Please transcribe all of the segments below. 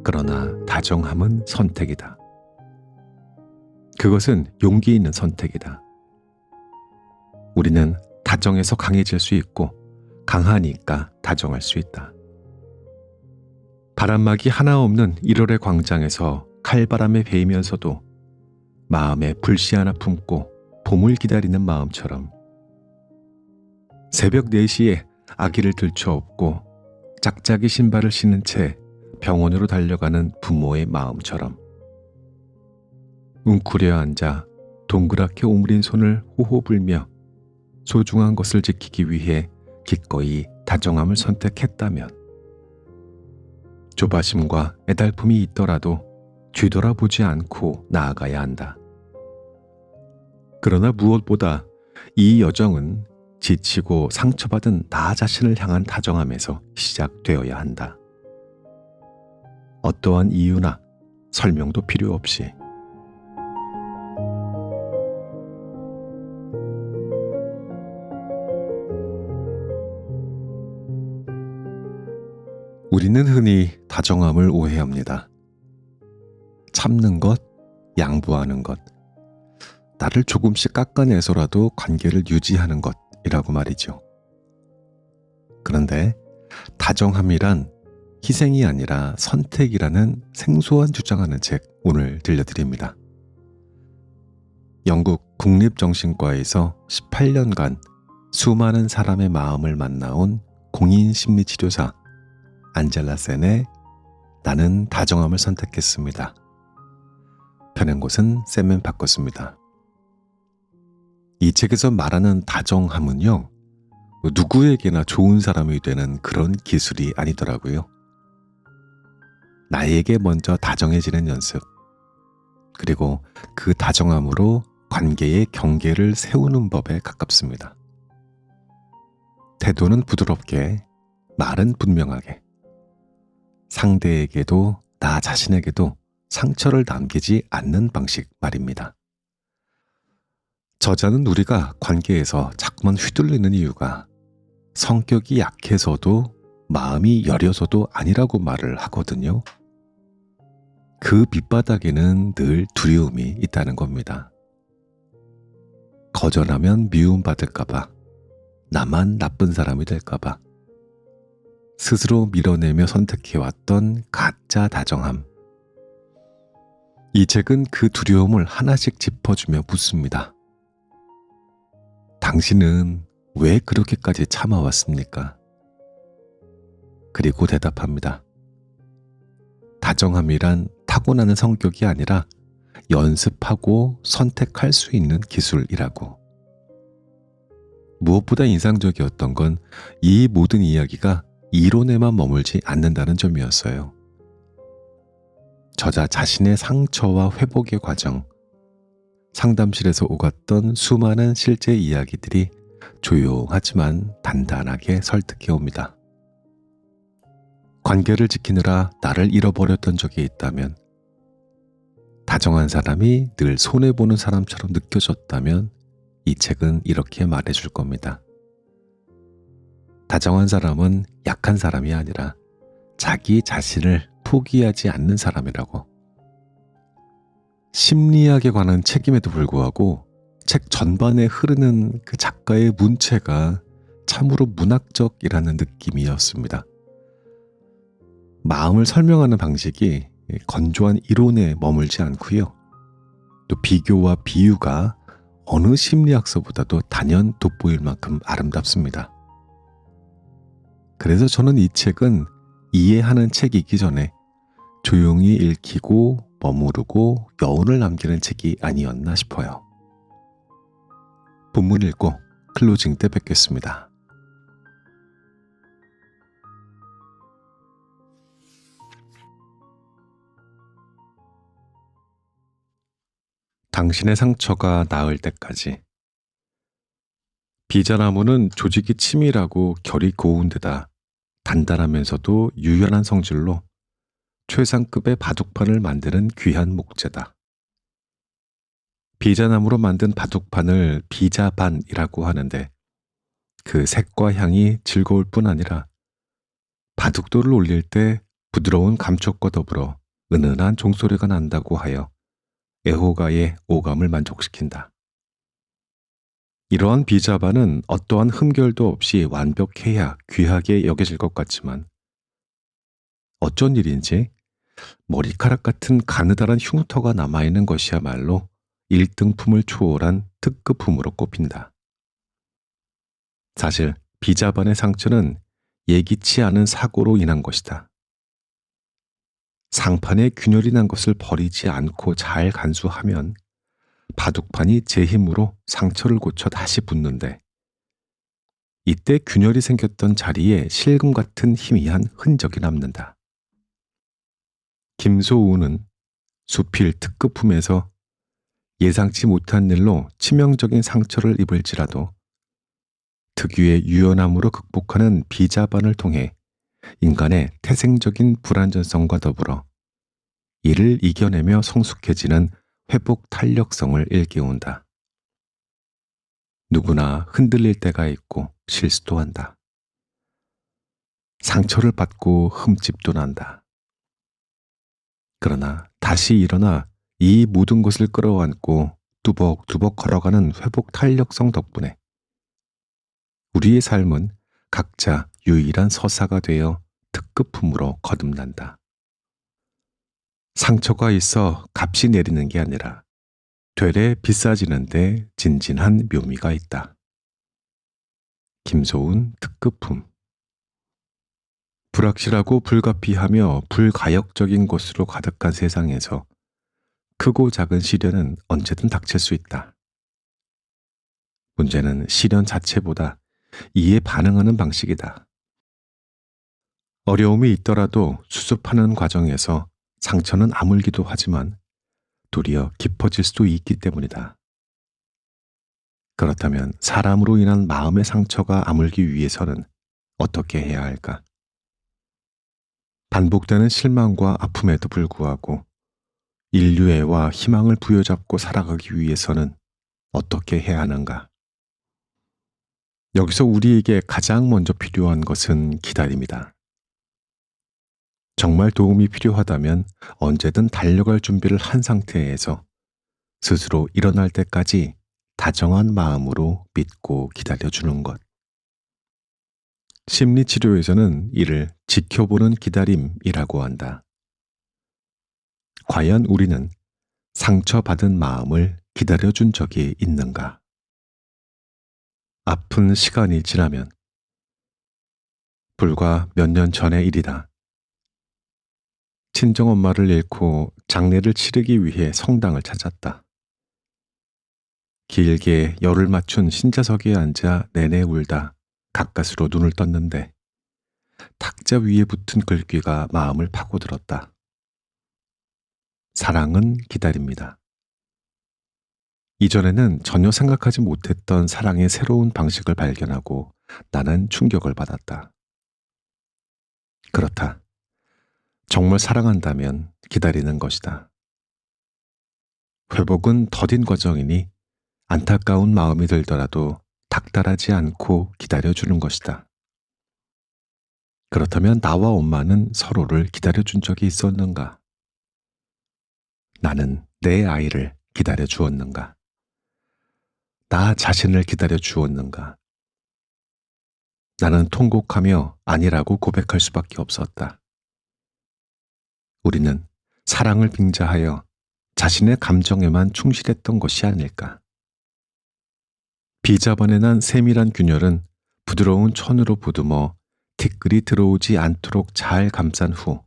그러나 다정함은 선택이다. 그것은 용기 있는 선택이다. 우리는 다정해서 강해질 수 있고 강하니까 다정할 수 있다. 바람막이 하나 없는 1월의 광장에서 칼바람에 베이면서도 마음에 불씨 하나 품고 봄을 기다리는 마음처럼, 새벽 4시에 아기를 들쳐업고 짝짝이 신발을 신은 채 병원으로 달려가는 부모의 마음처럼, 웅크려 앉아 동그랗게 오므린 손을 호호 불며 소중한 것을 지키기 위해 기꺼이 다정함을 선택했다면, 조바심과 애달픔이 있더라도 뒤돌아보지 않고 나아가야 한다. 그러나 무엇보다 이 여정은 지치고 상처받은 나 자신을 향한 다정함에서 시작되어야 한다. 어떠한 이유나 설명도 필요 없이. 우리는 흔히 다정함을 오해합니다. 참는 것, 양보하는 것, 나를 조금씩 깎아내서라도 관계를 유지하는 것이라고 말이죠. 그런데 다정함이란 희생이 아니라 선택이라는 생소한 주장하는 책 오늘 들려드립니다. 영국 국립정신과에서 18년간 수많은 사람의 마음을 만나온 공인심리치료사 안젤라 센의 나는 다정함을 선택했습니다. 펴낸 곳은 샘앤파커스입니다. 이 책에서 말하는 다정함은요, 누구에게나 좋은 사람이 되는 그런 기술이 아니더라고요. 나에게 먼저 다정해지는 연습, 그리고 그 다정함으로 관계의 경계를 세우는 법에 가깝습니다. 태도는 부드럽게, 말은 분명하게, 상대에게도 나 자신에게도 상처를 남기지 않는 방식 말입니다. 저자는 우리가 관계에서 자꾸만 휘둘리는 이유가 성격이 약해서도 마음이 여려서도 아니라고 말을 하거든요. 그 밑바닥에는 늘 두려움이 있다는 겁니다. 거절하면 미움받을까봐, 나만 나쁜 사람이 될까봐, 스스로 밀어내며 선택해왔던 가짜 다정함. 이 책은 그 두려움을 하나씩 짚어주며 묻습니다. 당신은 왜 그렇게까지 참아왔습니까? 그리고 대답합니다. 다정함이란 타고나는 성격이 아니라 연습하고 선택할 수 있는 기술이라고. 무엇보다 인상적이었던 건 이 모든 이야기가 이론에만 머물지 않는다는 점이었어요. 저자 자신의 상처와 회복의 과정, 상담실에서 오갔던 수많은 실제 이야기들이 조용하지만 단단하게 설득해 옵니다. 관계를 지키느라 나를 잃어버렸던 적이 있다면, 다정한 사람이 늘 손해보는 사람처럼 느껴졌다면 이 책은 이렇게 말해줄 겁니다. 다정한 사람은 약한 사람이 아니라 자기 자신을 포기하지 않는 사람이라고. 심리학에 관한 책임에도 불구하고 책 전반에 흐르는 그 작가의 문체가 참으로 문학적이라는 느낌이었습니다. 마음을 설명하는 방식이 건조한 이론에 머물지 않고요. 또 비교와 비유가 어느 심리학서보다도 단연 돋보일 만큼 아름답습니다. 그래서 저는 이 책은 이해하는 책이기 전에 조용히 읽히고 머무르고 여운을 남기는 책이 아니었나 싶어요. 본문 읽고 클로징 때 뵙겠습니다. 당신의 상처가 나을 때까지. 비자나무는 조직이 치밀하고 결이 고운 데다 단단하면서도 유연한 성질로 최상급의 바둑판을 만드는 귀한 목재다. 비자나무로 만든 바둑판을 비자반이라고 하는데, 그 색과 향이 즐거울 뿐 아니라 바둑돌을 올릴 때 부드러운 감촉과 더불어 은은한 종소리가 난다고 하여 애호가의 오감을 만족시킨다. 이러한 비자반은 어떠한 흠결도 없이 완벽해야 귀하게 여겨질 것 같지만 어쩐 일인지 머리카락 같은 가느다란 흉터가 남아있는 것이야말로 1등품을 초월한 특급품으로 꼽힌다. 사실 비자반의 상처는 예기치 않은 사고로 인한 것이다. 상판에 균열이 난 것을 버리지 않고 잘 간수하면 바둑판이 제 힘으로 상처를 고쳐 다시 붙는데 이때 균열이 생겼던 자리에 실금 같은 희미한 흔적이 남는다. 김소우는 수필 특급품에서 예상치 못한 일로 치명적인 상처를 입을지라도 특유의 유연함으로 극복하는 비자반을 통해 인간의 태생적인 불완전성과 더불어 이를 이겨내며 성숙해지는 회복 탄력성을 일깨운다. 누구나 흔들릴 때가 있고 실수도 한다. 상처를 받고 흠집도 난다. 그러나 다시 일어나 이 모든 것을 끌어안고 뚜벅뚜벅 걸어가는 회복 탄력성 덕분에 우리의 삶은 각자 유일한 서사가 되어 특급품으로 거듭난다. 상처가 있어 값이 내리는 게 아니라 되레 비싸지는데 진진한 묘미가 있다. 김소운 특급품. 불확실하고 불가피하며 불가역적인 것으로 가득한 세상에서 크고 작은 시련은 언제든 닥칠 수 있다. 문제는 시련 자체보다 이에 반응하는 방식이다. 어려움이 있더라도 수습하는 과정에서 상처는 아물기도 하지만 도리어 깊어질 수도 있기 때문이다. 그렇다면 사람으로 인한 마음의 상처가 아물기 위해서는 어떻게 해야 할까? 반복되는 실망과 아픔에도 불구하고 인류애와 희망을 부여잡고 살아가기 위해서는 어떻게 해야 하는가? 여기서 우리에게 가장 먼저 필요한 것은 기다림이다. 정말 도움이 필요하다면 언제든 달려갈 준비를 한 상태에서 스스로 일어날 때까지 다정한 마음으로 믿고 기다려주는 것. 심리치료에서는 이를 지켜보는 기다림이라고 한다. 과연 우리는 상처받은 마음을 기다려준 적이 있는가? 아픈 시간이 지나면 불과 몇 년 전의 일이다. 친정엄마를 잃고 장례를 치르기 위해 성당을 찾았다. 길게 열을 맞춘 신자석에 앉아 내내 울다 가까스로 눈을 떴는데 탁자 위에 붙은 글귀가 마음을 파고들었다. 사랑은 기다립니다. 이전에는 전혀 생각하지 못했던 사랑의 새로운 방식을 발견하고 나는 충격을 받았다. 그렇다. 정말 사랑한다면 기다리는 것이다. 회복은 더딘 과정이니 안타까운 마음이 들더라도 닥달하지 않고 기다려주는 것이다. 그렇다면 나와 엄마는 서로를 기다려준 적이 있었는가? 나는 내 아이를 기다려 주었는가? 나 자신을 기다려 주었는가? 나는 통곡하며 아니라고 고백할 수밖에 없었다. 우리는 사랑을 빙자하여 자신의 감정에만 충실했던 것이 아닐까? 비자반에 난 세밀한 균열은 부드러운 천으로 보듬어 티끌이 들어오지 않도록 잘 감싼 후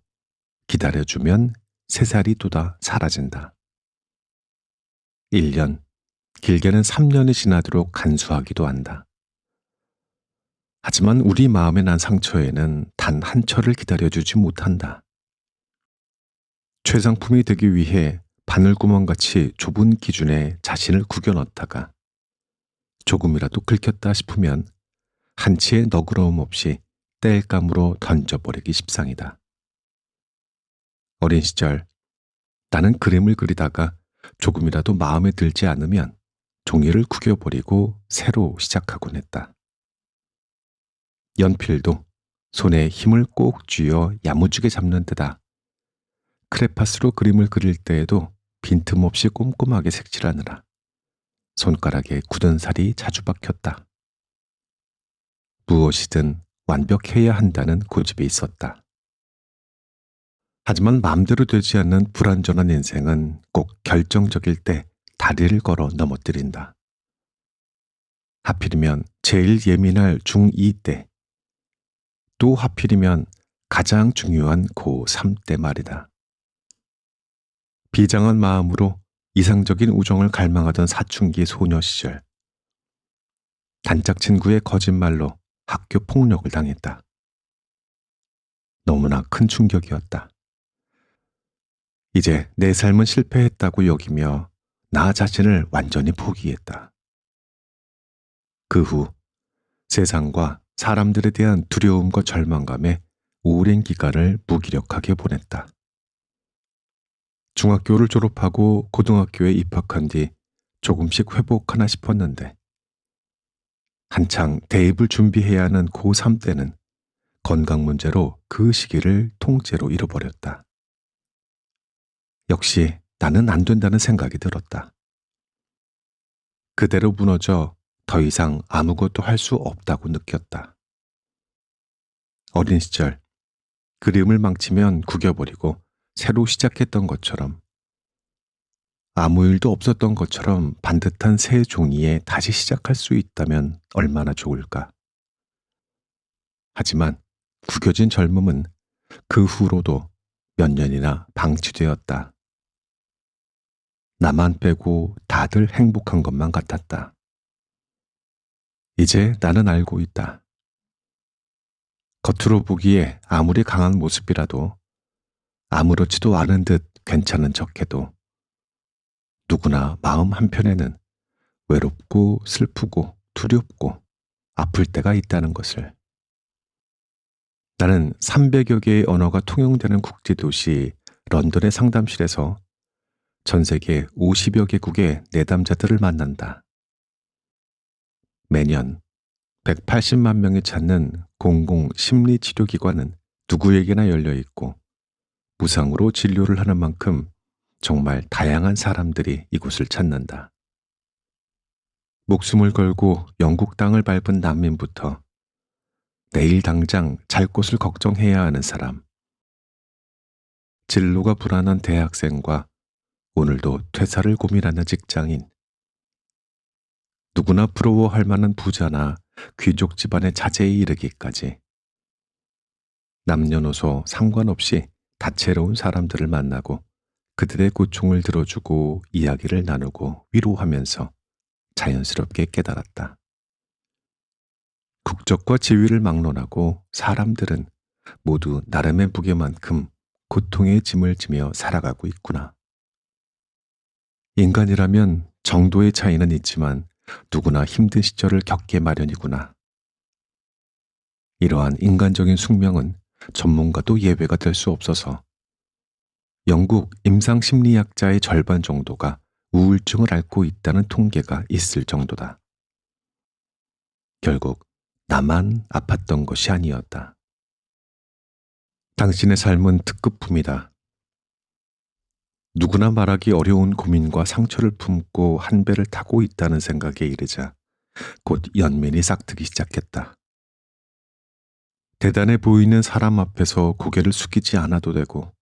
기다려주면 새살이 돋아 사라진다. 1년, 길게는 3년이 지나도록 간수하기도 한다. 하지만 우리 마음에 난 상처에는 단 한 철을 기다려주지 못한다. 최상품이 되기 위해 바늘구멍같이 좁은 기준에 자신을 구겨 넣다가 조금이라도 긁혔다 싶으면 한치의 너그러움 없이 땔감으로 던져버리기 십상이다. 어린 시절 나는 그림을 그리다가 조금이라도 마음에 들지 않으면 종이를 구겨버리고 새로 시작하곤 했다. 연필도 손에 힘을 꼭 쥐어 야무지게 잡는 데다 크레파스로 그림을 그릴 때에도 빈틈없이 꼼꼼하게 색칠하느라 손가락에 굳은 살이 자주 박혔다. 무엇이든 완벽해야 한다는 고집이 있었다. 하지만 마음대로 되지 않는 불완전한 인생은 꼭 결정적일 때 다리를 걸어 넘어뜨린다. 하필이면 제일 예민할 중2 때, 또 하필이면 가장 중요한 고3 때 말이다. 비장한 마음으로 이상적인 우정을 갈망하던 사춘기 소녀 시절, 단짝 친구의 거짓말로 학교 폭력을 당했다. 너무나 큰 충격이었다. 이제 내 삶은 실패했다고 여기며 나 자신을 완전히 포기했다. 그 후 세상과 사람들에 대한 두려움과 절망감에 오랜 기간을 무기력하게 보냈다. 중학교를 졸업하고 고등학교에 입학한 뒤 조금씩 회복하나 싶었는데 한창 대입을 준비해야 하는 고3 때는 건강 문제로 그 시기를 통째로 잃어버렸다. 역시 나는 안 된다는 생각이 들었다. 그대로 무너져 더 이상 아무것도 할 수 없다고 느꼈다. 어린 시절 그림을 망치면 구겨버리고 새로 시작했던 것처럼 아무 일도 없었던 것처럼 반듯한 새 종이에 다시 시작할 수 있다면 얼마나 좋을까. 하지만 구겨진 젊음은 그 후로도 몇 년이나 방치되었다. 나만 빼고 다들 행복한 것만 같았다. 이제 나는 알고 있다. 겉으로 보기에 아무리 강한 모습이라도 아무렇지도 않은 듯 괜찮은 척해도 누구나 마음 한편에는 외롭고 슬프고 두렵고 아플 때가 있다는 것을. 나는 300여 개의 언어가 통용되는 국제도시 런던의 상담실에서 전 세계 50여 개국의 내담자들을 만난다. 매년 180만 명이 찾는 공공 심리치료기관은 누구에게나 열려 있고 무상으로 진료를 하는 만큼 정말 다양한 사람들이 이곳을 찾는다. 목숨을 걸고 영국 땅을 밟은 난민부터 내일 당장 잘 곳을 걱정해야 하는 사람, 진로가 불안한 대학생과 오늘도 퇴사를 고민하는 직장인, 누구나 부러워할 만한 부자나 귀족 집안의 자제에 이르기까지 남녀노소 상관없이 다채로운 사람들을 만나고 그들의 고충을 들어주고 이야기를 나누고 위로하면서 자연스럽게 깨달았다. 국적과 지위를 막론하고 사람들은 모두 나름의 무게만큼 고통의 짐을 지며 살아가고 있구나. 인간이라면 정도의 차이는 있지만 누구나 힘든 시절을 겪게 마련이구나. 이러한 인간적인 숙명은 전문가도 예외가 될 수 없어서 영국 임상심리학자의 절반 정도가 우울증을 앓고 있다는 통계가 있을 정도다. 결국 나만 아팠던 것이 아니었다. 당신의 삶은 특급품이다. 누구나 말하기 어려운 고민과 상처를 품고 한 배를 타고 있다는 생각에 이르자 곧 연민이 싹트기 시작했다. 대단해 보이는 사람 앞에서 고개를 숙이지 않아도 되고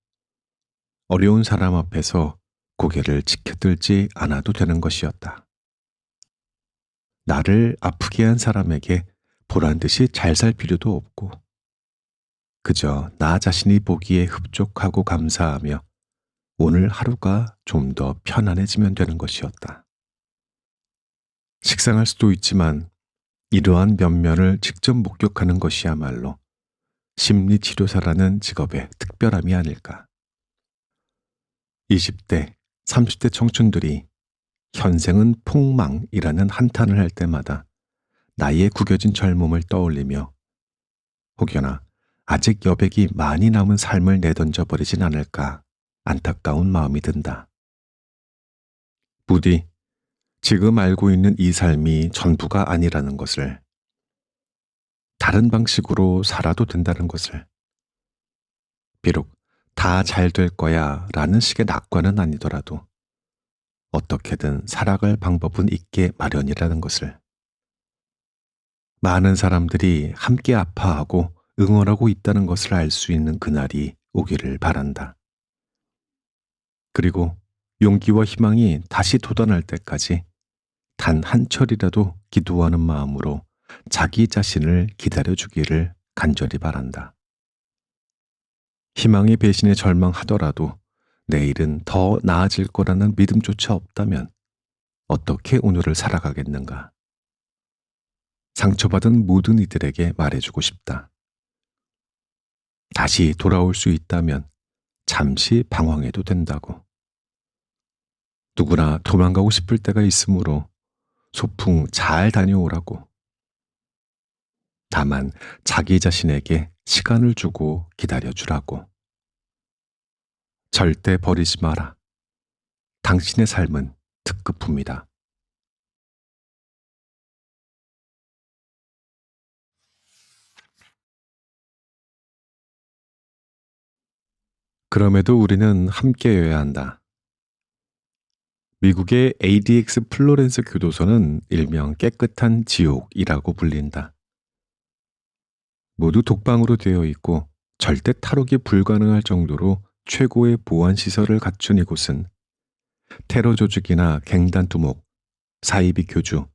어려운 사람 앞에서 고개를 치켜들지 않아도 되는 것이었다. 나를 아프게 한 사람에게 보란듯이 잘 살 필요도 없고 그저 나 자신이 보기에 흡족하고 감사하며 오늘 하루가 좀 더 편안해지면 되는 것이었다. 식상할 수도 있지만 이러한 면면을 직접 목격하는 것이야말로 심리치료사라는 직업의 특별함이 아닐까. 20대, 30대 청춘들이 현생은 폭망이라는 한탄을 할 때마다 나의 구겨진 젊음을 떠올리며 혹여나 아직 여백이 많이 남은 삶을 내던져 버리진 않을까 안타까운 마음이 든다. 부디 지금 알고 있는 이 삶이 전부가 아니라는 것을, 다른 방식으로 살아도 된다는 것을. 비록 다 잘 될 거야 라는 식의 낙관은 아니더라도 어떻게든 살아갈 방법은 있게 마련이라는 것을. 많은 사람들이 함께 아파하고 응원하고 있다는 것을 알 수 있는 그날이 오기를 바란다. 그리고 용기와 희망이 다시 돋아날 때까지 단 한 철이라도 기도하는 마음으로 자기 자신을 기다려주기를 간절히 바란다. 희망의 배신에 절망하더라도 내일은 더 나아질 거라는 믿음조차 없다면 어떻게 오늘을 살아가겠는가? 상처받은 모든 이들에게 말해주고 싶다. 다시 돌아올 수 있다면 잠시 방황해도 된다고. 누구나 도망가고 싶을 때가 있으므로 소풍 잘 다녀오라고. 다만 자기 자신에게 시간을 주고 기다려주라고. 절대 버리지 마라. 당신의 삶은 특급품이다. 그럼에도 우리는 함께여야 한다. 미국의 ADX 플로렌스 교도소는 일명 깨끗한 지옥이라고 불린다. 모두 독방으로 되어 있고 절대 탈옥이 불가능할 정도로 최고의 보안 시설을 갖춘 이곳은 테러 조직이나 갱단 두목, 사이비 교주,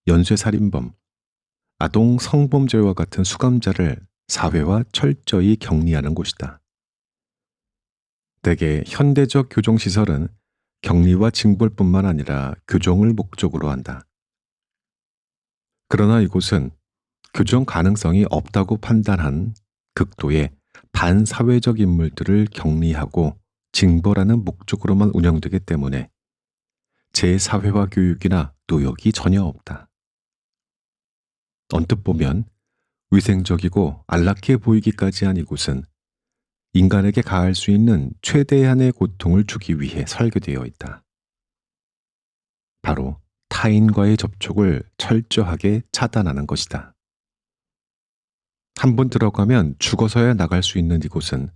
연쇄살인범, 아동 성범죄와 같은 수감자를 사회와 철저히 격리하는 곳이다. 대개 현대적 교정시설은 격리와 징벌뿐만 아니라 교정을 목적으로 한다. 그러나 이곳은 교정 가능성이 없다고 판단한 극도의 반사회적 인물들을 격리하고 징벌하는 목적으로만 운영되기 때문에 재사회화 교육이나 노역이 전혀 없다. 언뜻 보면 위생적이고 안락해 보이기까지 한 이곳은 인간에게 가할 수 있는 최대한의 고통을 주기 위해 설계되어 있다. 바로 타인과의 접촉을 철저하게 차단하는 것이다. 한번 들어가면 죽어서야 나갈 수 있는 이곳은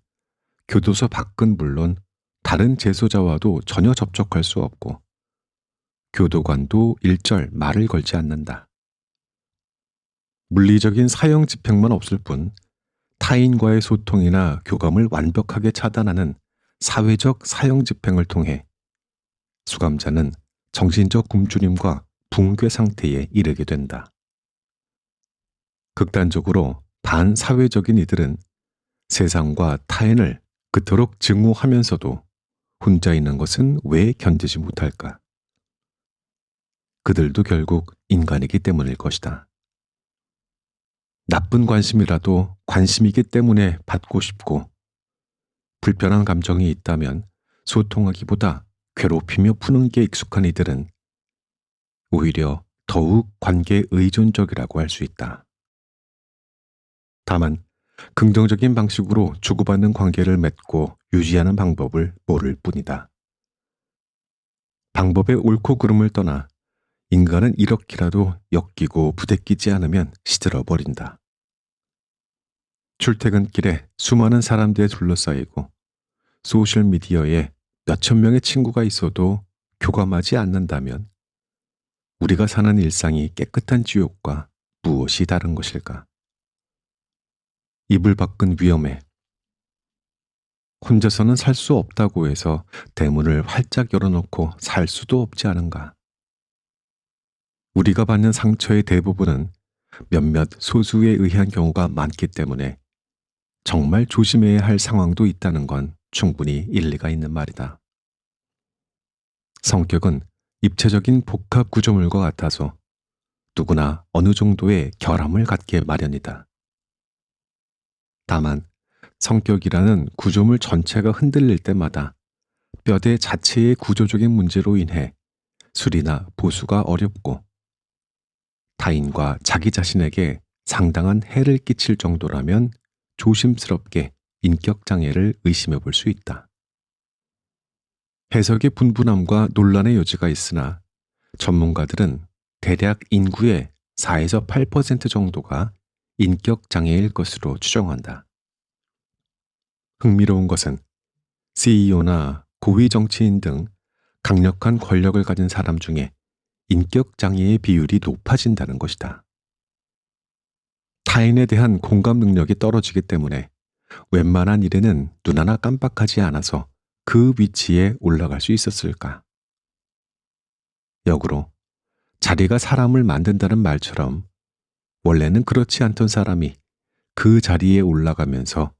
교도소 밖은 물론 다른 재소자와도 전혀 접촉할 수 없고 교도관도 일절 말을 걸지 않는다. 물리적인 사형 집행만 없을 뿐 타인과의 소통이나 교감을 완벽하게 차단하는 사회적 사형 집행을 통해 수감자는 정신적 굶주림과 붕괴 상태에 이르게 된다. 극단적으로 반사회적인 이들은 세상과 타인을 그토록 증오하면서도 혼자 있는 것은 왜 견디지 못할까? 그들도 결국 인간이기 때문일 것이다. 나쁜 관심이라도 관심이기 때문에 받고 싶고 불편한 감정이 있다면 소통하기보다 괴롭히며 푸는 게 익숙한 이들은 오히려 더욱 관계 의존적이라고 할 수 있다. 다만 긍정적인 방식으로 주고받는 관계를 맺고 유지하는 방법을 모를 뿐이다. 방법의 옳고 그름을 떠나 인간은 이렇게라도 엮이고 부대끼지 않으면 시들어 버린다. 출퇴근길에 수많은 사람들에 둘러싸이고 소셜미디어에 몇천 명의 친구가 있어도 교감하지 않는다면 우리가 사는 일상이 깨끗한 지옥과 무엇이 다른 것일까? 이불 밖은 위험해. 혼자서는 살 수 없다고 해서 대문을 활짝 열어놓고 살 수도 없지 않은가? 우리가 받는 상처의 대부분은 몇몇 소수에 의한 경우가 많기 때문에 정말 조심해야 할 상황도 있다는 건 충분히 일리가 있는 말이다. 성격은 입체적인 복합 구조물과 같아서 누구나 어느 정도의 결함을 갖게 마련이다. 다만 성격이라는 구조물 전체가 흔들릴 때마다 뼈대 자체의 구조적인 문제로 인해 수리나 보수가 어렵고 타인과 자기 자신에게 상당한 해를 끼칠 정도라면 조심스럽게 인격장애를 의심해 볼 수 있다. 해석의 분분함과 논란의 여지가 있으나 전문가들은 대략 인구의 4에서 8% 정도가 인격 장애일 것으로 추정한다. 흥미로운 것은 CEO나 고위 정치인 등 강력한 권력을 가진 사람 중에 인격 장애의 비율이 높아진다는 것이다. 타인에 대한 공감 능력이 떨어지기 때문에 웬만한 일에는 눈 하나 깜빡하지 않아서 그 위치에 올라갈 수 있었을까? 역으로 자리가 사람을 만든다는 말처럼 원래는 그렇지 않던 사람이 그 자리에 올라가면서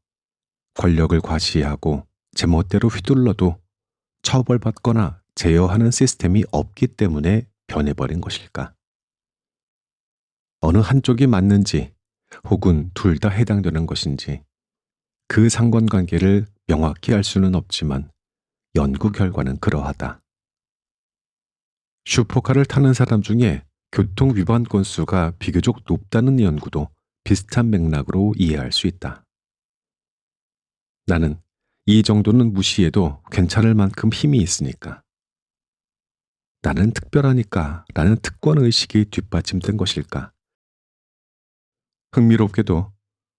권력을 과시하고 제멋대로 휘둘러도 처벌받거나 제어하는 시스템이 없기 때문에 변해버린 것일까? 어느 한쪽이 맞는지 혹은 둘 다 해당되는 것인지 그 상관관계를 명확히 알 수는 없지만 연구 결과는 그러하다. 슈퍼카를 타는 사람 중에 교통 위반 건수가 비교적 높다는 연구도 비슷한 맥락으로 이해할 수 있다. 나는 이 정도는 무시해도 괜찮을 만큼 힘이 있으니까. 나는 특별하니까 라는 특권의식이 뒷받침된 것일까? 흥미롭게도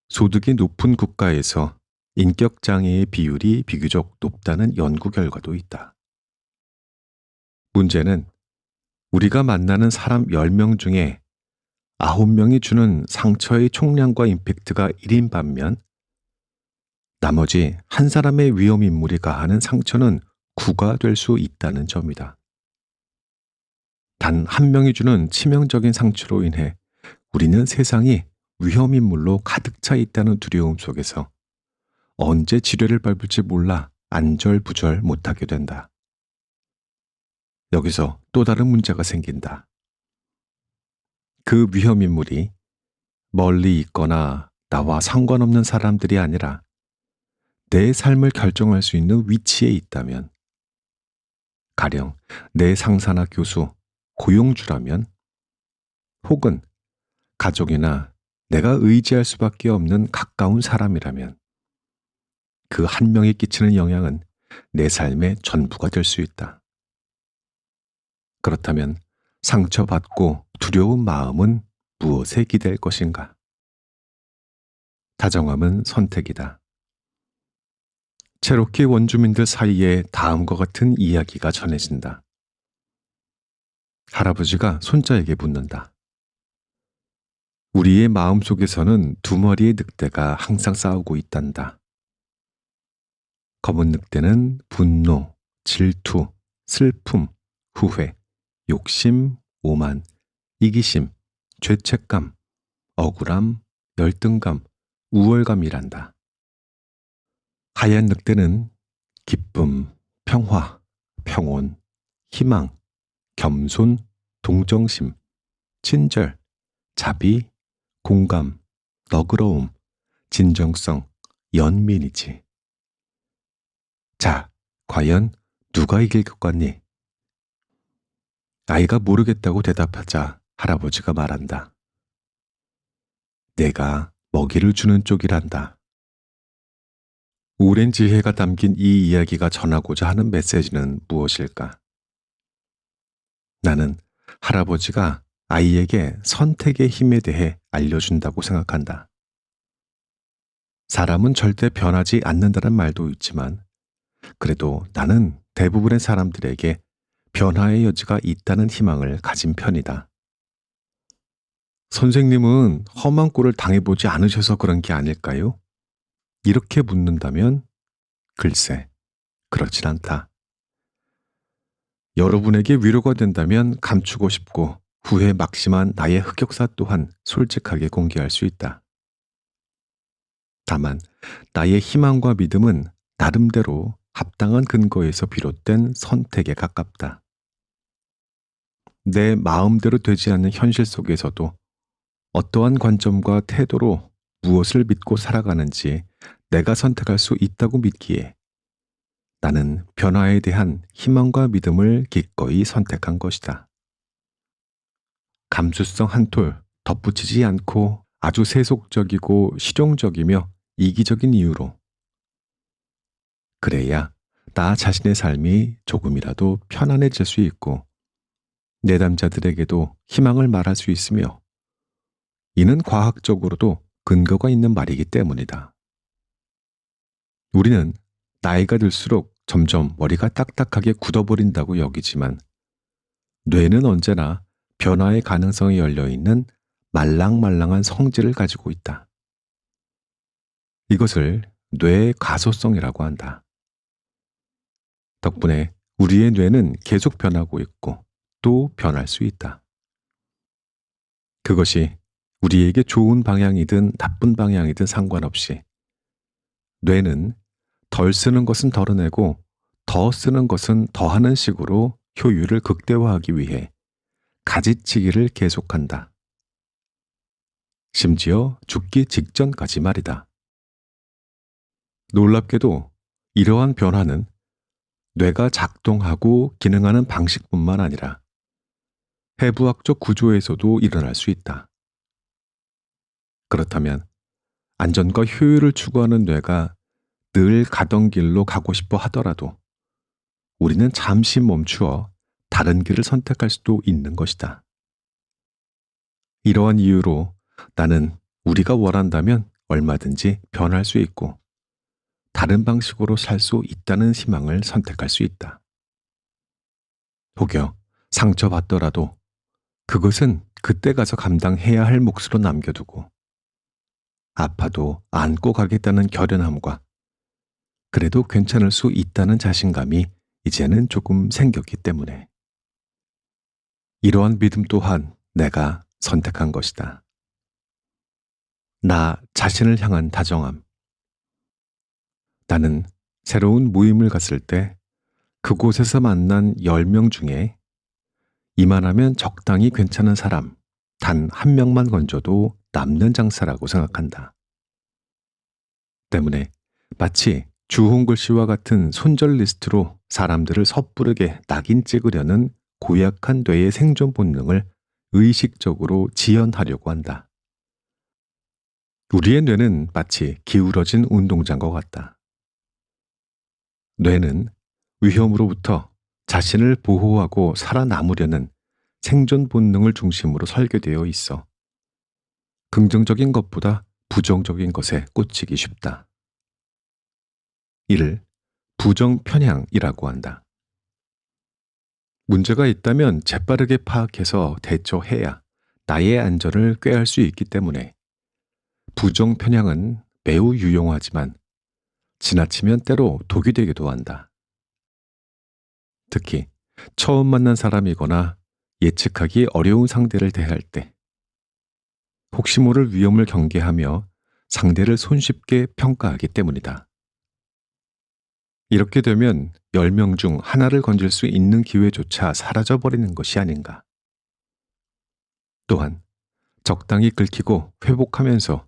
소득이 높은 국가에서 인격장애의 비율이 비교적 높다는 연구 결과도 있다. 문제는 우리가 만나는 사람 10명 중에 9명이 주는 상처의 총량과 임팩트가 1인 반면 나머지 한 사람의 위험 인물이 가하는 상처는 9가 될 수 있다는 점이다. 단 한 명이 주는 치명적인 상처로 인해 우리는 세상이 위험 인물로 가득 차 있다는 두려움 속에서 언제 지뢰를 밟을지 몰라 안절부절 못하게 된다. 여기서 또 다른 문제가 생긴다. 그 위험 인물이 멀리 있거나 나와 상관없는 사람들이 아니라 내 삶을 결정할 수 있는 위치에 있다면, 가령 내 상사나 교수, 고용주라면, 혹은 가족이나 내가 의지할 수밖에 없는 가까운 사람이라면 그 한 명이 끼치는 영향은 내 삶의 전부가 될 수 있다. 그렇다면 상처받고 두려운 마음은 무엇에 기댈 것인가? 다정함은 선택이다. 체로키 원주민들 사이에 다음과 같은 이야기가 전해진다. 할아버지가 손자에게 묻는다. 우리의 마음속에서는 두 마리의 늑대가 항상 싸우고 있단다. 검은 늑대는 분노, 질투, 슬픔, 후회, 욕심, 오만, 이기심, 죄책감, 억울함, 열등감, 우월감이란다. 하얀 늑대는 기쁨, 평화, 평온, 희망, 겸손, 동정심, 친절, 자비, 공감, 너그러움, 진정성, 연민이지. 자, 과연 누가 이길 것 같니? 아이가 모르겠다고 대답하자 할아버지가 말한다. 내가 먹이를 주는 쪽이란다. 오랜 지혜가 담긴 이 이야기가 전하고자 하는 메시지는 무엇일까? 나는 할아버지가 아이에게 선택의 힘에 대해 알려준다고 생각한다. 사람은 절대 변하지 않는다는 말도 있지만 그래도 나는 대부분의 사람들에게 변화의 여지가 있다는 희망을 가진 편이다. 선생님은 험한 꼴을 당해보지 않으셔서 그런 게 아닐까요? 이렇게 묻는다면 글쎄, 그렇진 않다. 여러분에게 위로가 된다면 감추고 싶고 후회 막심한 나의 흑역사 또한 솔직하게 공개할 수 있다. 다만 나의 희망과 믿음은 나름대로 합당한 근거에서 비롯된 선택에 가깝다. 내 마음대로 되지 않는 현실 속에서도 어떠한 관점과 태도로 무엇을 믿고 살아가는지 내가 선택할 수 있다고 믿기에 나는 변화에 대한 희망과 믿음을 기꺼이 선택한 것이다. 감수성 한 톨 덧붙이지 않고 아주 세속적이고 실용적이며 이기적인 이유로. 그래야 나 자신의 삶이 조금이라도 편안해질 수 있고 내담자들에게도 희망을 말할 수 있으며 이는 과학적으로도 근거가 있는 말이기 때문이다. 우리는 나이가 들수록 점점 머리가 딱딱하게 굳어버린다고 여기지만 뇌는 언제나 변화의 가능성이 열려있는 말랑말랑한 성질을 가지고 있다. 이것을 뇌의 가소성이라고 한다. 덕분에 우리의 뇌는 계속 변하고 있고 또 변할 수 있다. 그것이 우리에게 좋은 방향이든 나쁜 방향이든 상관없이 뇌는 덜 쓰는 것은 덜어내고 더 쓰는 것은 더하는 식으로 효율을 극대화하기 위해 가지치기를 계속한다. 심지어 죽기 직전까지 말이다. 놀랍게도 이러한 변화는 뇌가 작동하고 기능하는 방식뿐만 아니라 해부학적 구조에서도 일어날 수 있다. 그렇다면 안전과 효율을 추구하는 뇌가 늘 가던 길로 가고 싶어 하더라도 우리는 잠시 멈추어 다른 길을 선택할 수도 있는 것이다. 이러한 이유로 나는 우리가 원한다면 얼마든지 변할 수 있고 다른 방식으로 살 수 있다는 희망을 선택할 수 있다. 혹여 상처받더라도 그것은 그때 가서 감당해야 할 몫으로 남겨두고 아파도 안고 가겠다는 결연함과 그래도 괜찮을 수 있다는 자신감이 이제는 조금 생겼기 때문에 이러한 믿음 또한 내가 선택한 것이다. 나 자신을 향한 다정함. 나는 새로운 모임을 갔을 때 그곳에서 만난 10명 중에 이만하면 적당히 괜찮은 사람 단 한 명만 건져도 남는 장사라고 생각한다. 때문에 마치 주홍글 씨와 같은 손절 리스트로 사람들을 섣부르게 낙인 찍으려는 고약한 뇌의 생존 본능을 의식적으로 지연하려고 한다. 우리의 뇌는 마치 기울어진 운동장과 같다. 뇌는 위험으로부터 자신을 보호하고 살아남으려는 생존 본능을 중심으로 설계되어 있어 긍정적인 것보다 부정적인 것에 꽂히기 쉽다. 이를 부정편향이라고 한다. 문제가 있다면 재빠르게 파악해서 대처해야 나의 안전을 꾀할 수 있기 때문에 부정편향은 매우 유용하지만 지나치면 때로 독이 되기도 한다. 특히 처음 만난 사람이거나 예측하기 어려운 상대를 대할 때 혹시 모를 위험을 경계하며 상대를 손쉽게 평가하기 때문이다. 이렇게 되면 10명 중 하나를 건질 수 있는 기회조차 사라져버리는 것이 아닌가. 또한 적당히 긁히고 회복하면서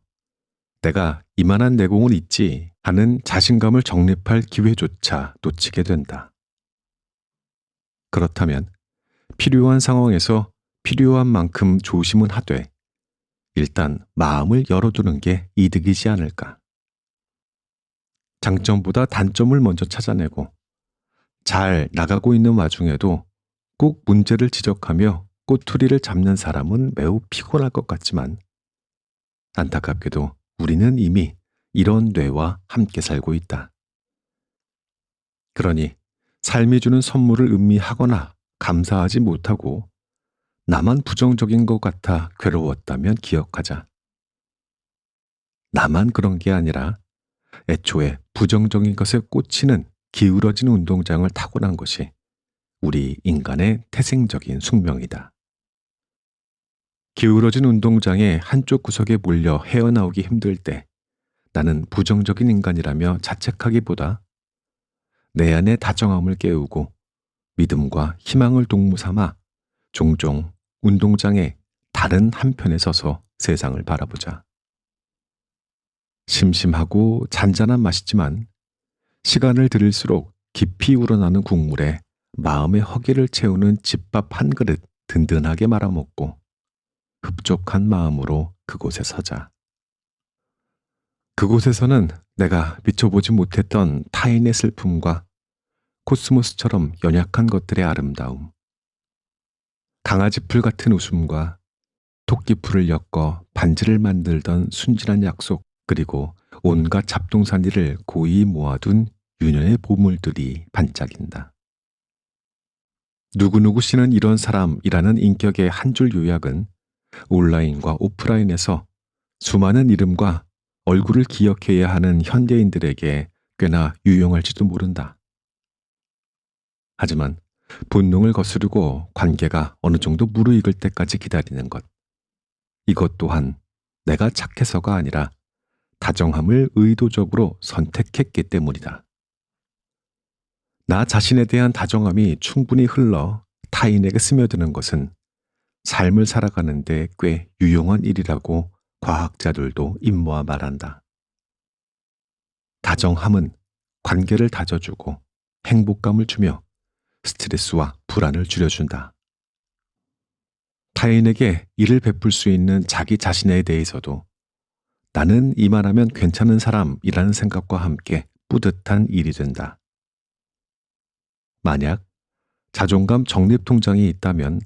내가 이만한 내공은 있지 하는 자신감을 정립할 기회조차 놓치게 된다. 그렇다면 필요한 상황에서 필요한 만큼 조심은 하되 일단 마음을 열어두는 게 이득이지 않을까. 장점보다 단점을 먼저 찾아내고 잘 나가고 있는 와중에도 꼭 문제를 지적하며 꼬투리를 잡는 사람은 매우 피곤할 것 같지만 안타깝게도 우리는 이미 이런 뇌와 함께 살고 있다. 그러니 삶이 주는 선물을 음미하거나 감사하지 못하고 나만 부정적인 것 같아 괴로웠다면 기억하자. 나만 그런 게 아니라 애초에 부정적인 것에 꽂히는 기울어진 운동장을 타고난 것이 우리 인간의 태생적인 숙명이다. 기울어진 운동장의 한쪽 구석에 몰려 헤어나오기 힘들 때 나는 부정적인 인간이라며 자책하기보다 내 안의 다정함을 깨우고 믿음과 희망을 동무 삼아 종종 운동장의 다른 한편에 서서 세상을 바라보자. 심심하고 잔잔한 맛이지만 시간을 들일수록 깊이 우러나는 국물에 마음의 허기를 채우는 집밥 한 그릇 든든하게 말아먹고 흡족한 마음으로 그곳에 서자. 그곳에서는 내가 미쳐보지 못했던 타인의 슬픔과 코스모스처럼 연약한 것들의 아름다움, 강아지 풀 같은 웃음과 토끼풀을 엮어 반지를 만들던 순진한 약속, 그리고 온갖 잡동사니를 고이 모아둔 유년의 보물들이 반짝인다. 누구누구 씨는 이런 사람이라는 인격의 한 줄 요약은 온라인과 오프라인에서 수많은 이름과 얼굴을 기억해야 하는 현대인들에게 꽤나 유용할지도 모른다. 하지만 본능을 거스르고 관계가 어느 정도 무르익을 때까지 기다리는 것, 이것 또한 내가 착해서가 아니라 다정함을 의도적으로 선택했기 때문이다. 나 자신에 대한 다정함이 충분히 흘러 타인에게 스며드는 것은 삶을 살아가는데 꽤 유용한 일이라고 과학자들도 임모아 말한다. 다정함은 관계를 다져주고 행복감을 주며 스트레스와 불안을 줄여준다. 타인에게 일을 베풀 수 있는 자기 자신에 대해서도 나는 이만하면 괜찮은 사람이라는 생각과 함께 뿌듯한 일이 된다. 만약 자존감 적립통장이 있다면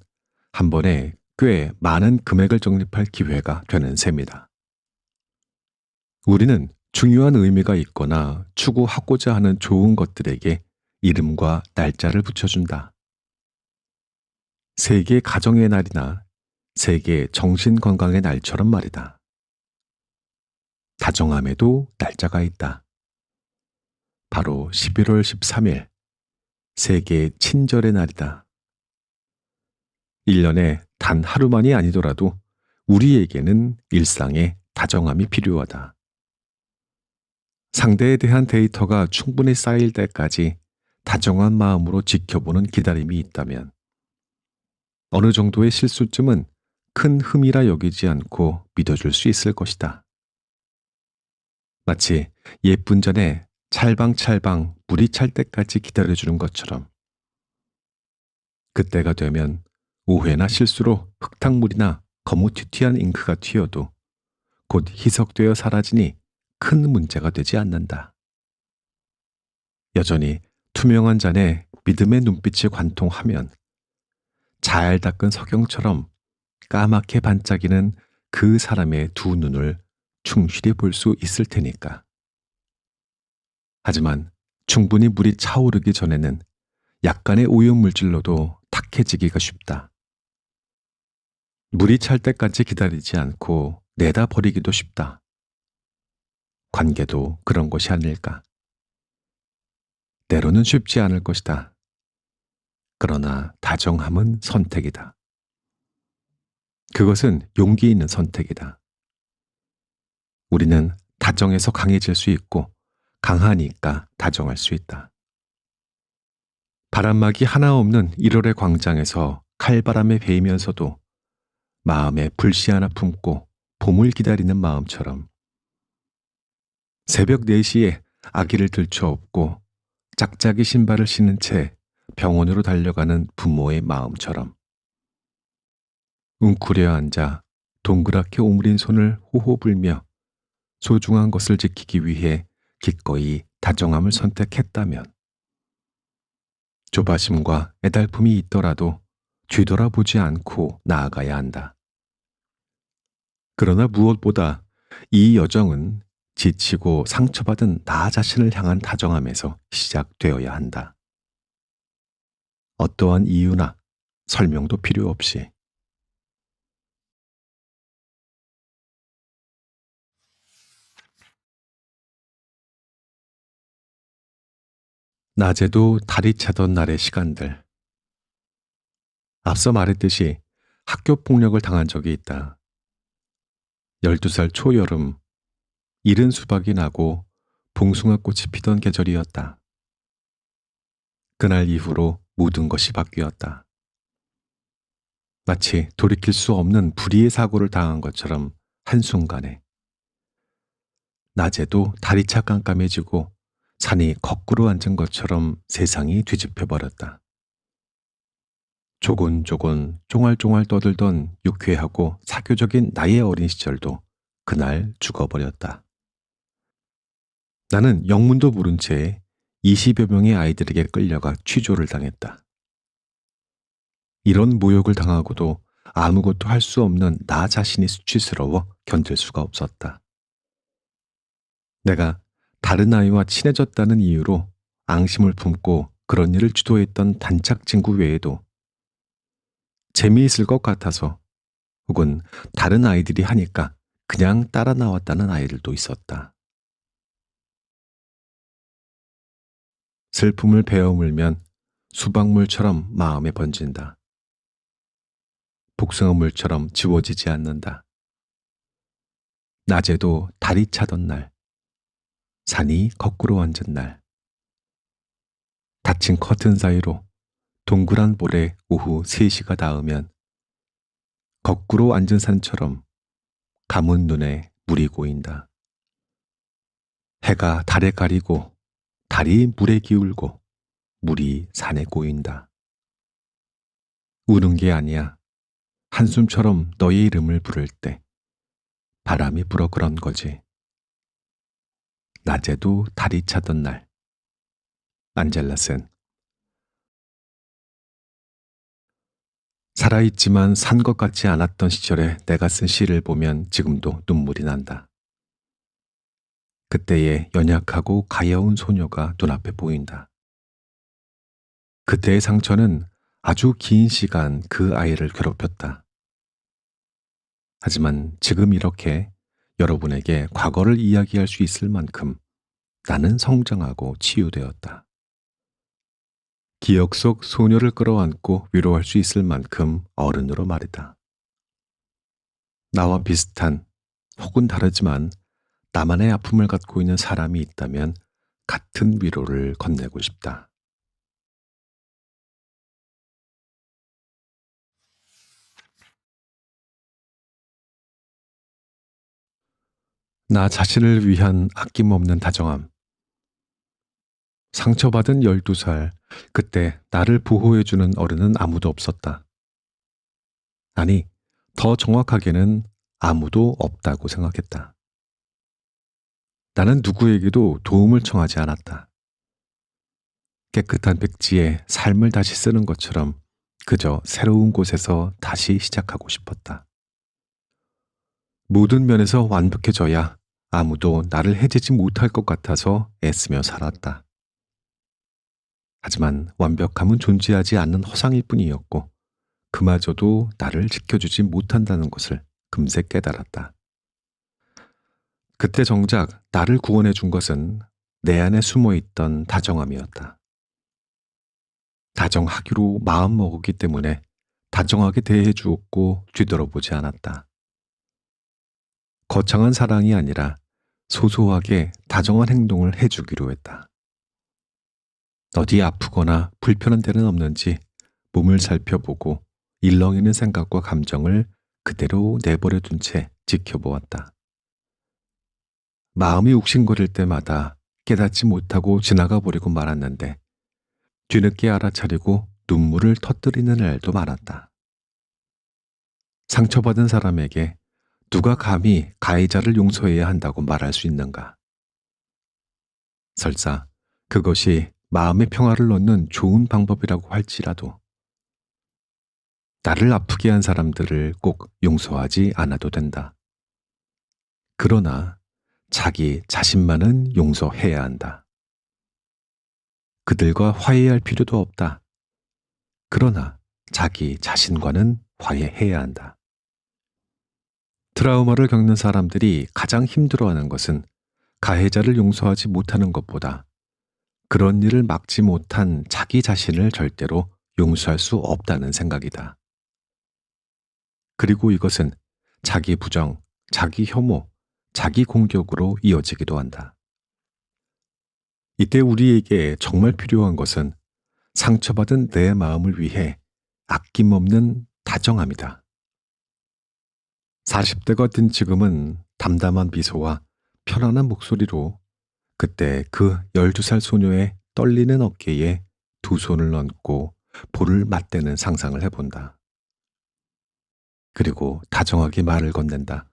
한 번에 꽤 많은 금액을 적립할 기회가 되는 셈이다. 우리는 중요한 의미가 있거나 추구하고자 하는 좋은 것들에게 이름과 날짜를 붙여준다. 세계 가정의 날이나 세계 정신건강의 날처럼 말이다. 다정함에도 날짜가 있다. 바로 11월 13일, 세계 친절의 날이다. 1년에 단 하루만이 아니더라도 우리에게는 일상에 다정함이 필요하다. 상대에 대한 데이터가 충분히 쌓일 때까지 다정한 마음으로 지켜보는 기다림이 있다면 어느 정도의 실수쯤은 큰 흠이라 여기지 않고 믿어줄 수 있을 것이다. 마치 예쁜 전에 찰방찰방 물이 찰 때까지 기다려주는 것처럼 그때가 되면 오해나 실수로 흙탕물이나 거무튀튀한 잉크가 튀어도 곧 희석되어 사라지니 큰 문제가 되지 않는다. 여전히 투명한 잔에 믿음의 눈빛이 관통하면 잘 닦은 석영처럼 까맣게 반짝이는 그 사람의 두 눈을 충실히 볼 수 있을 테니까. 하지만 충분히 물이 차오르기 전에는 약간의 오염물질로도 탁해지기가 쉽다. 물이 찰 때까지 기다리지 않고 내다 버리기도 쉽다. 관계도 그런 것이 아닐까. 때로는 쉽지 않을 것이다. 그러나 다정함은 선택이다. 그것은 용기 있는 선택이다. 우리는 다정해서 강해질 수 있고 강하니까 다정할 수 있다. 바람막이 하나 없는 1월의 광장에서 칼바람에 베이면서도 마음에 불씨 하나 품고 봄을 기다리는 마음처럼 새벽 4시에 아기를 들쳐업고 짝짝이 신발을 신은 채 병원으로 달려가는 부모의 마음처럼 웅크려 앉아 동그랗게 오므린 손을 호호 불며 소중한 것을 지키기 위해 기꺼이 다정함을 선택했다면 조바심과 애달픔이 있더라도 뒤돌아보지 않고 나아가야 한다. 그러나 무엇보다 이 여정은 지치고 상처받은 나 자신을 향한 다정함에서 시작되어야 한다. 어떠한 이유나 설명도 필요 없이. 낮에도 달이 차던 날의 시간들. 앞서 말했듯이 학교 폭력을 당한 적이 있다. 12살 초여름, 이른 수박이 나고 봉숭아 꽃이 피던 계절이었다. 그날 이후로 모든 것이 바뀌었다. 마치 돌이킬 수 없는 불의의 사고를 당한 것처럼 한순간에. 낮에도 달이 차 깜깜해지고 산이 거꾸로 앉은 것처럼 세상이 뒤집혀버렸다. 조곤조곤 쫑알쫑알 떠들던 유쾌하고 사교적인 나의 어린 시절도 그날 죽어버렸다. 나는 영문도 모른 채 20여 명의 아이들에게 끌려가 취조를 당했다. 이런 모욕을 당하고도 아무것도 할 수 없는 나 자신이 수치스러워 견딜 수가 없었다. 내가 다른 아이와 친해졌다는 이유로 앙심을 품고 그런 일을 주도했던 단짝 친구 외에도 재미있을 것 같아서 혹은 다른 아이들이 하니까 그냥 따라 나왔다는 아이들도 있었다. 슬픔을 베어물면 수박물처럼 마음에 번진다. 복숭아물처럼 지워지지 않는다. 낮에도 달이 차던 날, 산이 거꾸로 앉은 날, 닫힌 커튼 사이로 동그란 볼에 오후 3시가 닿으면 거꾸로 앉은 산처럼 감은 눈에 물이 고인다. 해가 달에 가리고 달이 물에 기울고 물이 산에 고인다. 우는 게 아니야. 한숨처럼 너의 이름을 부를 때 바람이 불어 그런 거지. 낮에도 달이 차던 날. 안젤라 센. 살아있지만 산 것 같지 않았던 시절에 내가 쓴 시를 보면 지금도 눈물이 난다. 그때의 연약하고 가여운 소녀가 눈앞에 보인다. 그때의 상처는 아주 긴 시간 그 아이를 괴롭혔다. 하지만 지금 이렇게 여러분에게 과거를 이야기할 수 있을 만큼 나는 성장하고 치유되었다. 기억 속 소녀를 끌어안고 위로할 수 있을 만큼 어른으로 말이다. 나와 비슷한 혹은 다르지만 나만의 아픔을 갖고 있는 사람이 있다면 같은 위로를 건네고 싶다. 나 자신을 위한 아낌없는 다정함. 상처받은 12살, 그때 나를 보호해주는 어른은 아무도 없었다. 아니, 더 정확하게는 아무도 없다고 생각했다. 나는 누구에게도 도움을 청하지 않았다. 깨끗한 백지에 삶을 다시 쓰는 것처럼 그저 새로운 곳에서 다시 시작하고 싶었다. 모든 면에서 완벽해져야 아무도 나를 해치지 못할 것 같아서 애쓰며 살았다. 하지만 완벽함은 존재하지 않는 허상일 뿐이었고 그마저도 나를 지켜주지 못한다는 것을 금세 깨달았다. 그때 정작 나를 구원해 준 것은 내 안에 숨어 있던 다정함이었다. 다정하기로 마음먹었기 때문에 다정하게 대해 주었고 뒤돌아보지 않았다. 거창한 사랑이 아니라 소소하게 다정한 행동을 해주기로 했다. 어디 아프거나 불편한 데는 없는지 몸을 살펴보고 일렁이는 생각과 감정을 그대로 내버려 둔 채 지켜보았다. 마음이 욱신거릴 때마다 깨닫지 못하고 지나가 버리고 말았는데 뒤늦게 알아차리고 눈물을 터뜨리는 날도 많았다. 상처받은 사람에게 누가 감히 가해자를 용서해야 한다고 말할 수 있는가? 설사 그것이 마음의 평화를 얻는 좋은 방법이라고 할지라도 나를 아프게 한 사람들을 꼭 용서하지 않아도 된다. 그러나 자기 자신만은 용서해야 한다. 그들과 화해할 필요도 없다. 그러나 자기 자신과는 화해해야 한다. 트라우마를 겪는 사람들이 가장 힘들어하는 것은 가해자를 용서하지 못하는 것보다 그런 일을 막지 못한 자기 자신을 절대로 용서할 수 없다는 생각이다. 그리고 이것은 자기 부정, 자기 혐오, 자기 공격으로 이어지기도 한다. 이때 우리에게 정말 필요한 것은 상처받은 내 마음을 위해 아낌없는 다정함이다. 40대가 된 지금은 담담한 미소와 편안한 목소리로 그때 그 12살 소녀의 떨리는 어깨에 두 손을 얹고 볼을 맞대는 상상을 해본다. 그리고 다정하게 말을 건넨다.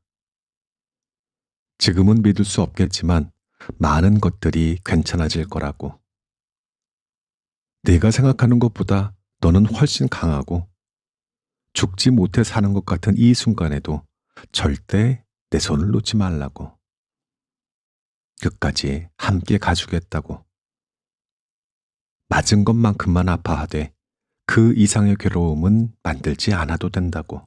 지금은 믿을 수 없겠지만 많은 것들이 괜찮아질 거라고. 네가 생각하는 것보다 너는 훨씬 강하고 죽지 못해 사는 것 같은 이 순간에도 절대 내 손을 놓지 말라고. 끝까지 함께 가주겠다고. 맞은 것만큼만 아파하되 그 이상의 괴로움은 만들지 않아도 된다고.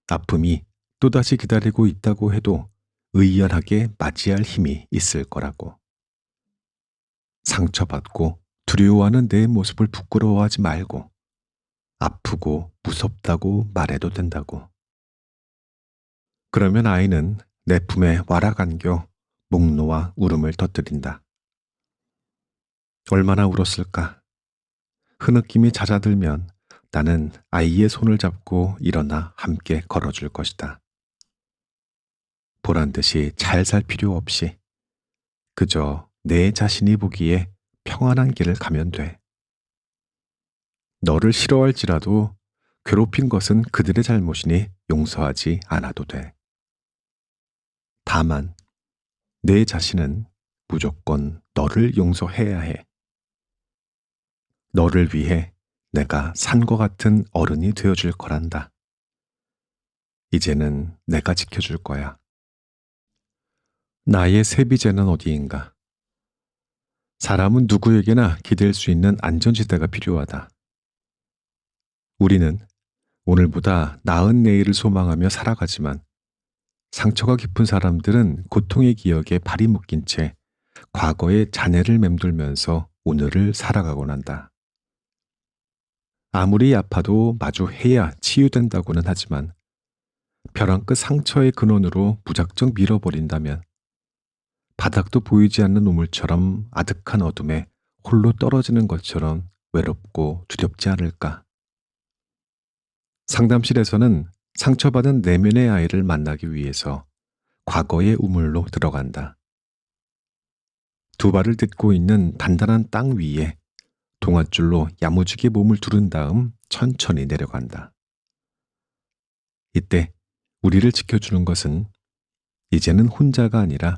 아픔이 또다시 기다리고 있다고 해도 의연하게 맞이할 힘이 있을 거라고. 상처받고 두려워하는 내 모습을 부끄러워하지 말고 아프고 무섭다고 말해도 된다고. 그러면 아이는 내 품에 와락 안겨 목 놓아 울음을 터뜨린다. 얼마나 울었을까? 흐느낌이 잦아들면 나는 아이의 손을 잡고 일어나 함께 걸어줄 것이다. 보란 듯이 잘 살 필요 없이 그저 내 자신이 보기에 평안한 길을 가면 돼. 너를 싫어할지라도 괴롭힌 것은 그들의 잘못이니 용서하지 않아도 돼. 다만 내 자신은 무조건 너를 용서해야 해. 너를 위해 내가 산과 같은 어른이 되어줄 거란다. 이제는 내가 지켜줄 거야. 나의 세비제는 어디인가? 사람은 누구에게나 기댈 수 있는 안전지대가 필요하다. 우리는 오늘보다 나은 내일을 소망하며 살아가지만 상처가 깊은 사람들은 고통의 기억에 발이 묶인 채 과거의 잔해를 맴돌면서 오늘을 살아가곤 한다. 아무리 아파도 마주해야 치유된다고는 하지만 벼랑 끝 상처의 근원으로 무작정 밀어버린다면 바닥도 보이지 않는 우물처럼 아득한 어둠에 홀로 떨어지는 것처럼 외롭고 두렵지 않을까. 상담실에서는 상처받은 내면의 아이를 만나기 위해서 과거의 우물로 들어간다. 두 발을 딛고 있는 단단한 땅 위에 동아줄로 야무지게 몸을 두른 다음 천천히 내려간다. 이때 우리를 지켜주는 것은 이제는 혼자가 아니라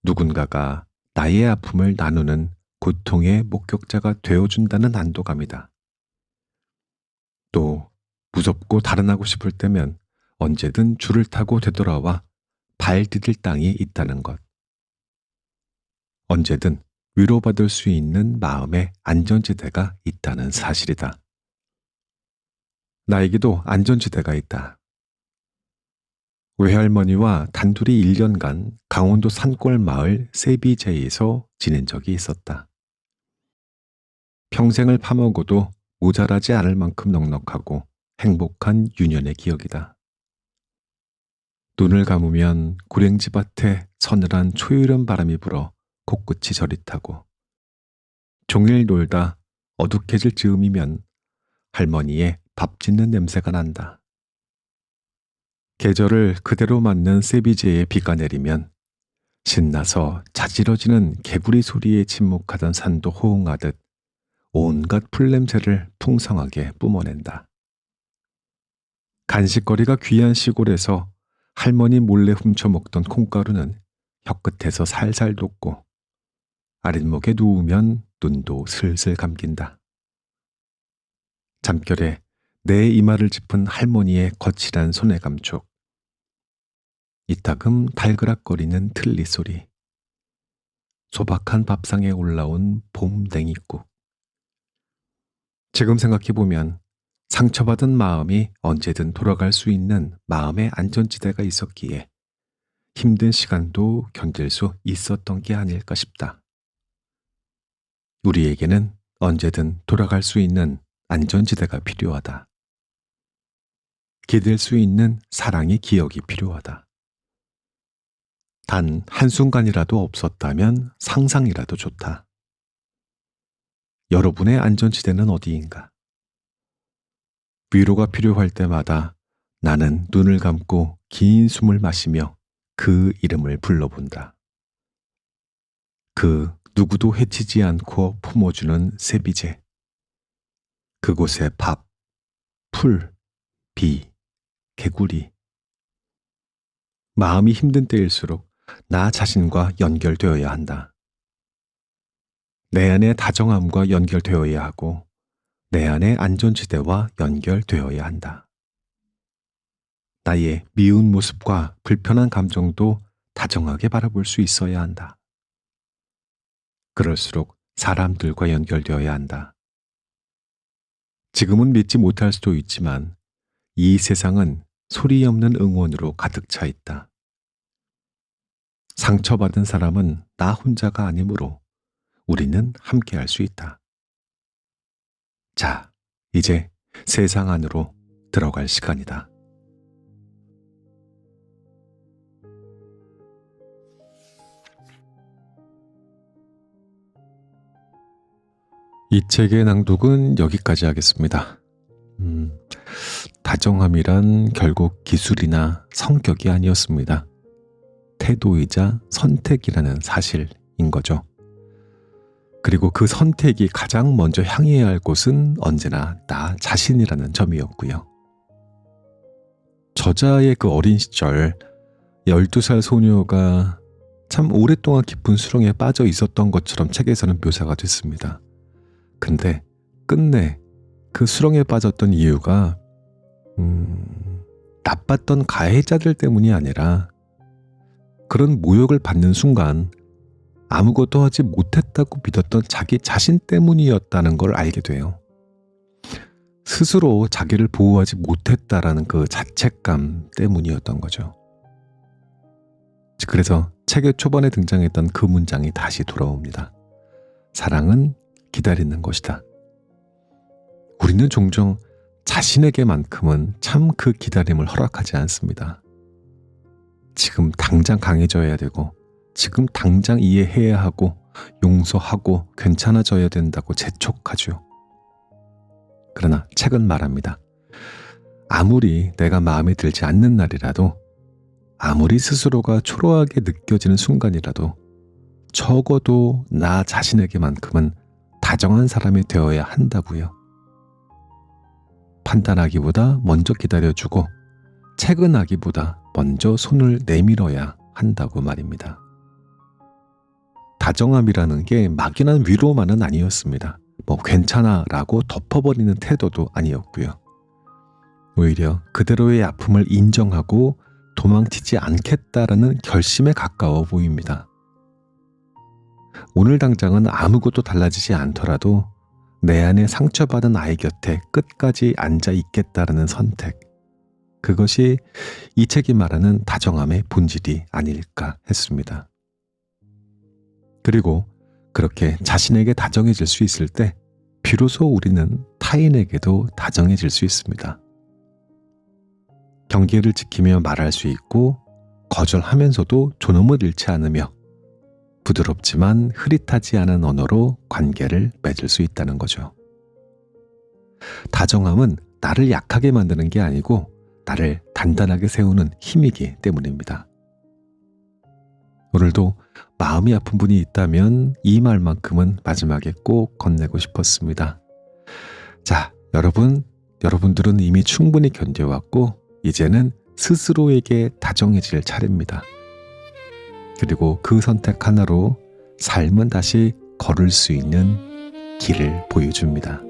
누군가가 나의 아픔을 나누는 고통의 목격자가 되어준다는 안도감이다. 또 무섭고 달아나고 싶을 때면 언제든 줄을 타고 되돌아와 발 디딜 땅이 있다는 것. 언제든 위로받을 수 있는 마음의 안전지대가 있다는 사실이다. 나에게도 안전지대가 있다. 외할머니와 단둘이 1년간 강원도 산골 마을 세비제에서 지낸 적이 있었다. 평생을 파먹어도 모자라지 않을 만큼 넉넉하고 행복한 유년의 기억이다. 눈을 감으면 고랭지밭에 서늘한 초여름 바람이 불어 코끝이 저릿하고 종일 놀다 어둑해질 즈음이면 할머니의 밥 짓는 냄새가 난다. 계절을 그대로 맞는 세비제에 비가 내리면 신나서 자지러지는 개구리 소리에 침묵하던 산도 호응하듯 온갖 풀냄새를 풍성하게 뿜어낸다. 간식거리가 귀한 시골에서 할머니 몰래 훔쳐먹던 콩가루는 혀끝에서 살살 돋고 아랫목에 누우면 눈도 슬슬 감긴다. 잠결에 내 이마를 짚은 할머니의 거칠한 손의 감촉. 이따금 달그락거리는 틀니 소리. 소박한 밥상에 올라온 봄 냉이국. 지금 생각해보면 상처받은 마음이 언제든 돌아갈 수 있는 마음의 안전지대가 있었기에 힘든 시간도 견딜 수 있었던 게 아닐까 싶다. 우리에게는 언제든 돌아갈 수 있는 안전지대가 필요하다. 기댈 수 있는 사랑의 기억이 필요하다. 단 한순간이라도 없었다면 상상이라도 좋다. 여러분의 안전지대는 어디인가? 위로가 필요할 때마다 나는 눈을 감고 긴 숨을 마시며 그 이름을 불러본다. 그 누구도 해치지 않고 품어주는 세비제. 그곳에 밥, 풀, 비, 개구리. 마음이 힘든 때일수록 나 자신과 연결되어야 한다. 내 안의 다정함과 연결되어야 하고 내 안의 안전지대와 연결되어야 한다. 나의 미운 모습과 불편한 감정도 다정하게 바라볼 수 있어야 한다. 그럴수록 사람들과 연결되어야 한다. 지금은 믿지 못할 수도 있지만 이 세상은 소리 없는 응원으로 가득 차 있다. 상처받은 사람은 나 혼자가 아니므로 우리는 함께할 수 있다. 자, 이제 세상 안으로 들어갈 시간이다. 이 책의 낭독은 여기까지 하겠습니다. 다정함이란 결국 기술이나 성격이 아니었습니다. 태도이자 선택이라는 사실인 거죠. 그리고 그 선택이 가장 먼저 향해야 할 곳은 언제나 나 자신이라는 점이었고요. 저자의 그 어린 시절 12살 소녀가 참 오랫동안 깊은 수렁에 빠져 있었던 것처럼 책에서는 묘사가 됐습니다. 근데 끝내 그 수렁에 빠졌던 이유가 나빴던 가해자들 때문이 아니라 그런 모욕을 받는 순간 아무것도 하지 못했다고 믿었던 자기 자신 때문이었다는 걸 알게 돼요. 스스로 자기를 보호하지 못했다라는 그 자책감 때문이었던 거죠. 그래서 책의 초반에 등장했던 그 문장이 다시 돌아옵니다. 사랑은 기다리는 것이다. 우리는 종종 자신에게만큼은 참 그 기다림을 허락하지 않습니다. 지금 당장 강해져야 되고 지금 당장 이해해야 하고 용서하고 괜찮아져야 된다고 재촉하죠. 그러나 책은 말합니다. 아무리 내가 마음에 들지 않는 날이라도 아무리 스스로가 초라하게 느껴지는 순간이라도 적어도 나 자신에게만큼은 다정한 사람이 되어야 한다고요. 판단하기보다 먼저 기다려주고 채근하기보다 먼저 손을 내밀어야 한다고 말입니다. 다정함이라는 게 막연한 위로만은 아니었습니다. 괜찮아 라고 덮어버리는 태도도 아니었고요. 오히려 그대로의 아픔을 인정하고 도망치지 않겠다라는 결심에 가까워 보입니다. 오늘 당장은 아무것도 달라지지 않더라도 내 안에 상처받은 아이 곁에 끝까지 앉아 있겠다라는 선택. 그것이 이 책이 말하는 다정함의 본질이 아닐까 했습니다. 그리고 그렇게 자신에게 다정해질 수 있을 때 비로소 우리는 타인에게도 다정해질 수 있습니다. 경계를 지키며 말할 수 있고 거절하면서도 존엄을 잃지 않으며 부드럽지만 흐릿하지 않은 언어로 관계를 맺을 수 있다는 거죠. 다정함은 나를 약하게 만드는 게 아니고 나를 단단하게 세우는 힘이기 때문입니다. 오늘도 마음이 아픈 분이 있다면 이 말만큼은 마지막에 꼭 건네고 싶었습니다. 자, 여러분들은 이미 충분히 견뎌왔고 이제는 스스로에게 다정해질 차례입니다. 그리고 그 선택 하나로 삶은 다시 걸을 수 있는 길을 보여줍니다.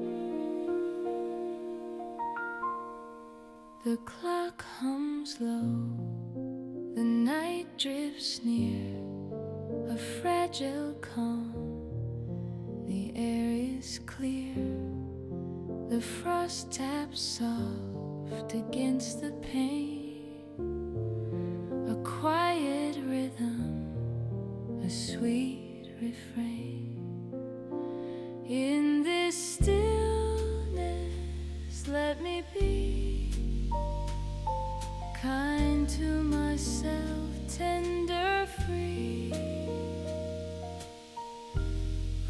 The clock hums low, the night drifts near, a fragile calm, the air is clear, the frost taps soft against the pane, a quiet rhythm, a sweet refrain. In this stillness, let me be kind to myself, tender, free.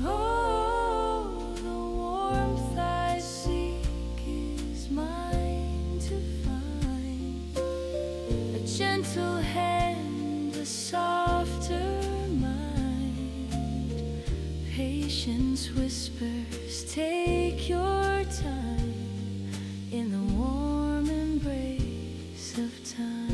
Oh, the warmth I seek is mine to find, a gentle hand, a softer mind. Patience whispers, take your time in the warm embrace of time.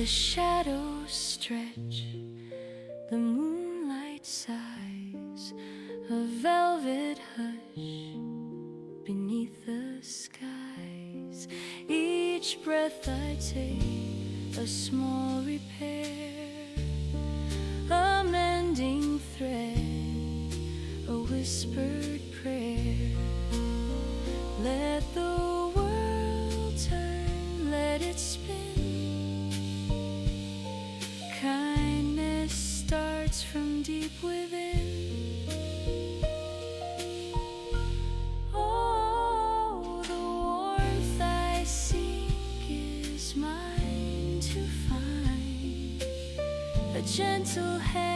The shadows stretch, the moonlight sighs, a velvet hush beneath the skies. Each breath I take, a small repair, a mending thread, a whispered prayer. Let the world turn, let it spin. Kindness starts from deep within. Oh, the warmth I seek is mine to find. A gentle hand